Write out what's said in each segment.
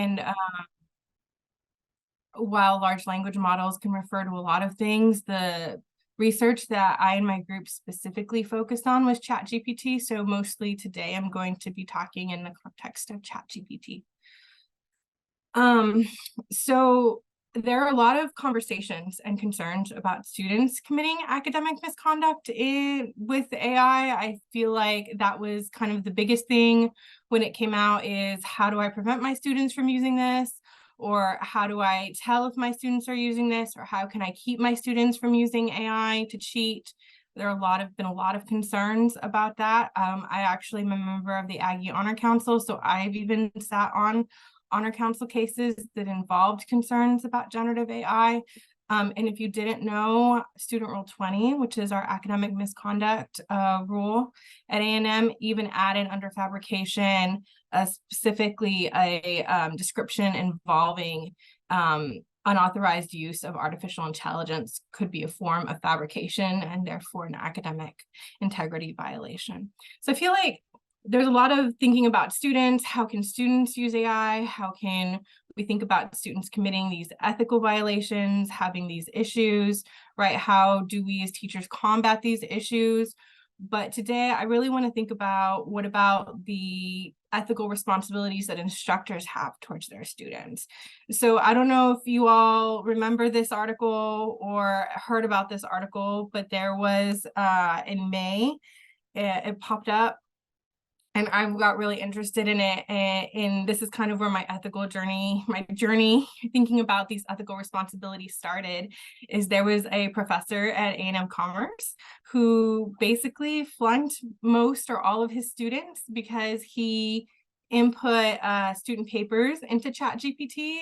And while large language models can refer to a lot of things, the research that I and my group specifically focused on was ChatGPT. So mostly today I'm going to be talking in the context of ChatGPT. So there are a lot of conversations and concerns about students committing academic misconduct with AI. I feel like that was kind of the biggest thing when it came out, is how do I prevent my students from using this? Or how do I tell if my students are using this? Or how can I keep my students from using AI to cheat? There are been a lot of concerns about that. I actually am a member of the Aggie Honor Council, so I've even sat on Honor Council cases that involved concerns about generative AI. And if you didn't know, Student Rule 20, which is our academic misconduct rule at A&M, even added under fabrication specifically a description involving unauthorized use of artificial intelligence could be a form of fabrication and therefore an academic integrity violation. So I feel like there's a lot of thinking about students. How can students use AI? How can we think about students committing these ethical violations, having these issues, right? How do we as teachers combat these issues? But today I really want to think about, what about the ethical responsibilities that instructors have towards their students? So I don't know if you all remember this article or heard about this article, but there was in May, it popped up, and I got really interested in it. And this is kind of where my journey thinking about these ethical responsibilities started. Is there was a professor at A&M Commerce who basically flunked most or all of his students because he input student papers into ChatGPT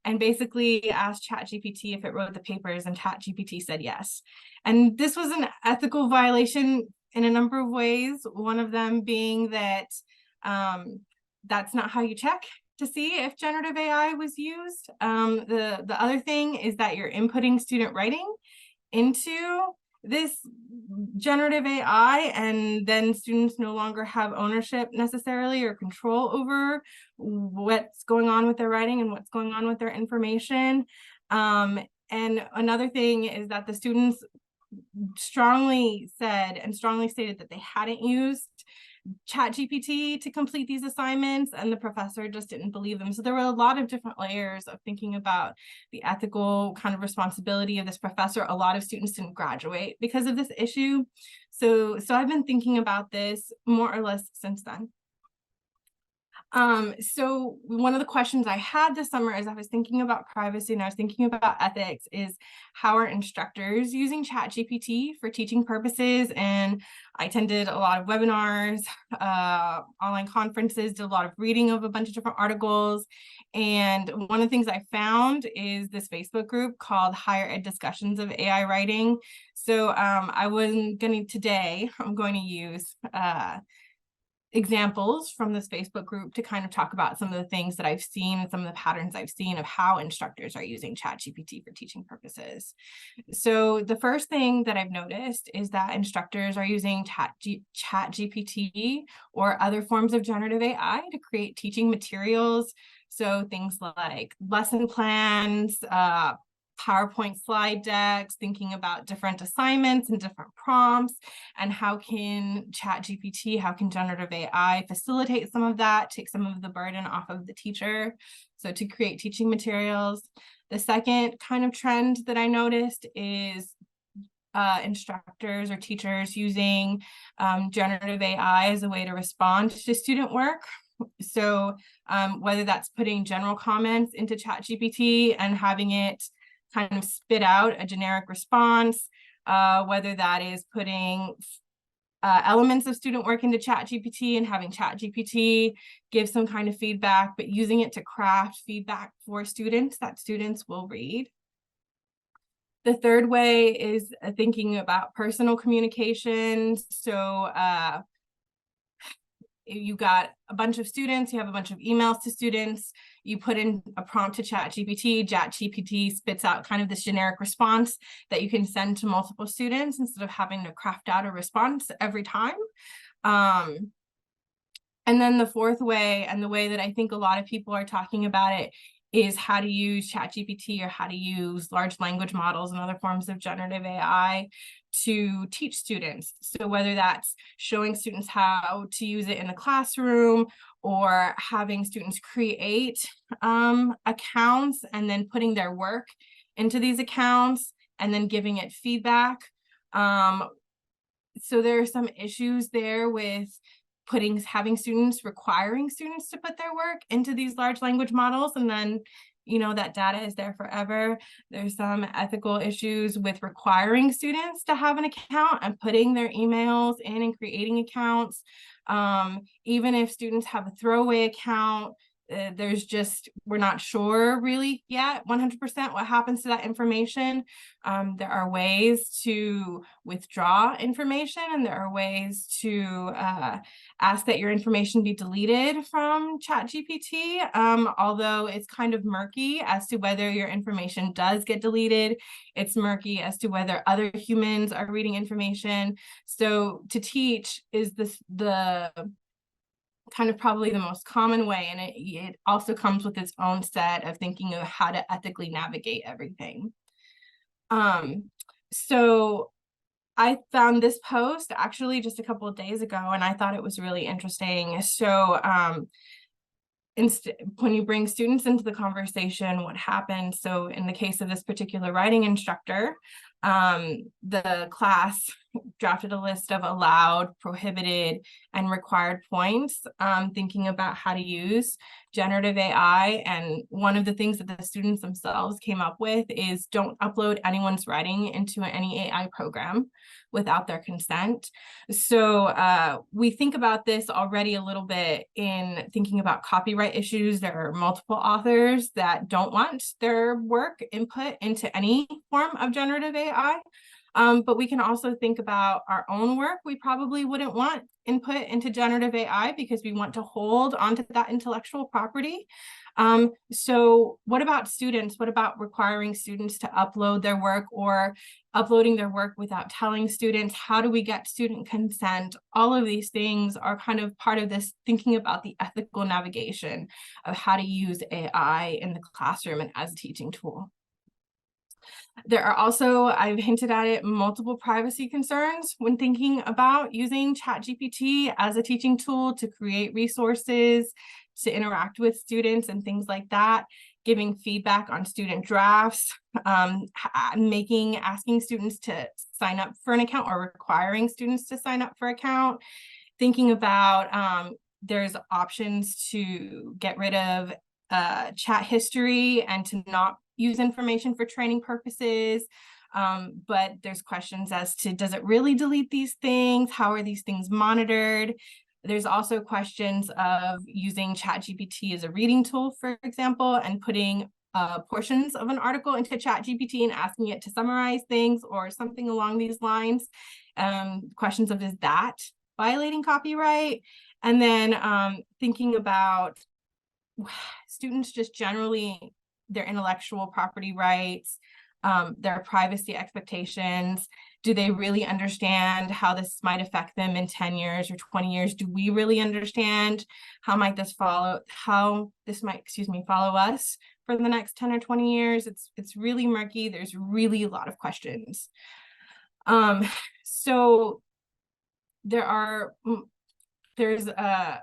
and basically asked ChatGPT if it wrote the papers, and ChatGPT said yes. And this was an ethical violation in a number of ways, one of them being that that's not how you check to see if generative AI was used. The other thing is that you're inputting student writing into this generative AI, and then students no longer have ownership necessarily or control over what's going on with their writing and what's going on with their information. And another thing is that the students strongly stated that they hadn't used ChatGPT to complete these assignments, and the professor just didn't believe them. So there were a lot of different layers of thinking about the ethical kind of responsibility of this professor. A lot of students didn't graduate because of this issue. So I've been thinking about this more or less since then. So one of the questions I had this summer, as I was thinking about privacy and I was thinking about ethics, is how are instructors using ChatGPT for teaching purposes? And I attended a lot of webinars, online conferences, did a lot of reading of a bunch of different articles. And one of the things I found is this Facebook group called Higher Ed Discussions of AI Writing. So I'm going to use examples from this Facebook group to kind of talk about some of the things that I've seen and some of the patterns I've seen of how instructors are using ChatGPT for teaching purposes. So the first thing that I've noticed is that instructors are using ChatGPT or other forms of generative AI to create teaching materials. So things like lesson plans, PowerPoint slide decks, thinking about different assignments and different prompts, and how can generative AI facilitate some of that, take some of the burden off of the teacher, so to create teaching materials. The second kind of trend that I noticed is instructors or teachers using generative AI as a way to respond to student work. So whether that's putting general comments into ChatGPT and having it kind of spit out a generic response, whether that is putting elements of student work into ChatGPT and having ChatGPT give some kind of feedback, but using it to craft feedback for students that students will read. The third way is thinking about personal communications. So you got a bunch of students, you have a bunch of emails to students, you put in a prompt to ChatGPT spits out kind of this generic response that you can send to multiple students instead of having to craft out a response every time. And then the fourth way, and the way that I think a lot of people are talking about it, is how to use ChatGPT or how to use large language models and other forms of generative AI to teach students. So whether that's showing students how to use it in the classroom, or having students create accounts and then putting their work into these accounts and then giving it feedback. So there are some issues there with having students, requiring students to put their work into these large language models, and then that data is there forever. There's some ethical issues with requiring students to have an account and putting their emails in and creating accounts. Even if students have a throwaway account, we're not sure really yet 100% what happens to that information. There are ways to withdraw information, and there are ways to ask that your information be deleted from ChatGPT, although it's kind of murky as to whether your information does get deleted. It's murky as to whether other humans are reading information. So to teach is the kind of probably the most common way, and it also comes with its own set of thinking of how to ethically navigate everything. So I found this post actually just a couple of days ago, and I thought it was really interesting. So when you bring students into the conversation, what happens? So in the case of this particular writing instructor, the class drafted a list of allowed, prohibited, and required points, thinking about how to use generative AI. And one of the things that the students themselves came up with is don't upload anyone's writing into any AI program without their consent. So we think about this already a little bit in thinking about copyright issues. There are multiple authors that don't want their work input into any form of generative AI. But we can also think about our own work. We probably wouldn't want input into generative AI because we want to hold onto that intellectual property. So what about students? What about requiring students to upload their work, or uploading their work without telling students? How do we get student consent? All of these things are kind of part of this thinking about the ethical navigation of how to use AI in the classroom and as a teaching tool. There are also, I've hinted at it, multiple privacy concerns when thinking about using ChatGPT as a teaching tool to create resources, to interact with students and things like that, giving feedback on student drafts, asking students to sign up for an account or requiring students to sign up for an account, thinking about there's options to get rid of chat history and to not use information for training purposes. But there's questions as to, does it really delete these things? How are these things monitored? There's also questions of using ChatGPT as a reading tool, for example, and putting portions of an article into ChatGPT and asking it to summarize things or something along these lines. Questions of, is that violating copyright? And then thinking about students just generally, their intellectual property rights, their privacy expectations. Do they really understand how this might affect them in 10 years or 20 years? Do we really understand how this might follow us for the next 10 or 20 years? It's really murky. There's really a lot of questions. So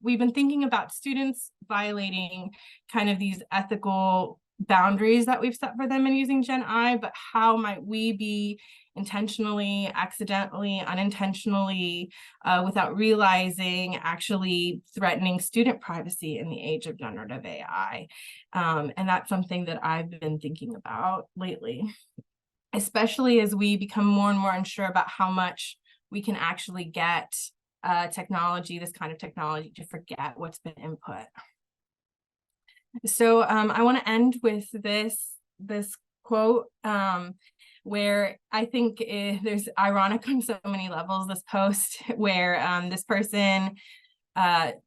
we've been thinking about students violating kind of these ethical boundaries that we've set for them in using Gen I, but how might we be intentionally, accidentally, unintentionally, without realizing, actually threatening student privacy in the age of generative AI? And that's something that I've been thinking about lately, especially as we become more and more unsure about how much we can actually get this kind of technology, to forget what's been input. So I want to end with this quote, where I think there's ironic on so many levels, this post, where this person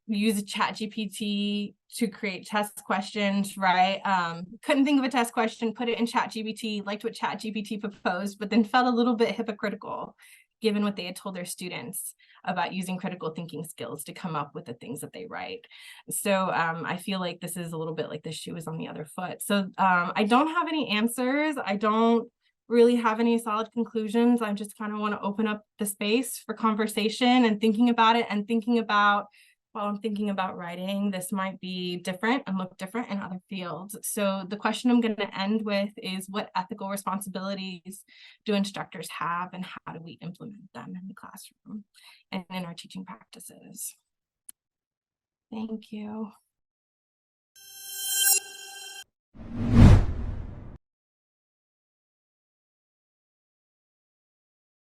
used ChatGPT to create test questions, right? Couldn't think of a test question, put it in ChatGPT, liked what ChatGPT proposed, but then felt a little bit hypocritical given what they had told their students about using critical thinking skills to come up with the things that they write. So I feel like this is a little bit like the shoe is on the other foot. So I don't have any answers. I don't really have any solid conclusions. I just kind of want to open up the space for conversation and thinking about it, and thinking about, while I'm thinking about writing, this might be different and look different in other fields. So the question I'm going to end with is, what ethical responsibilities do instructors have, and how do we implement them in the classroom and in our teaching practices? Thank you.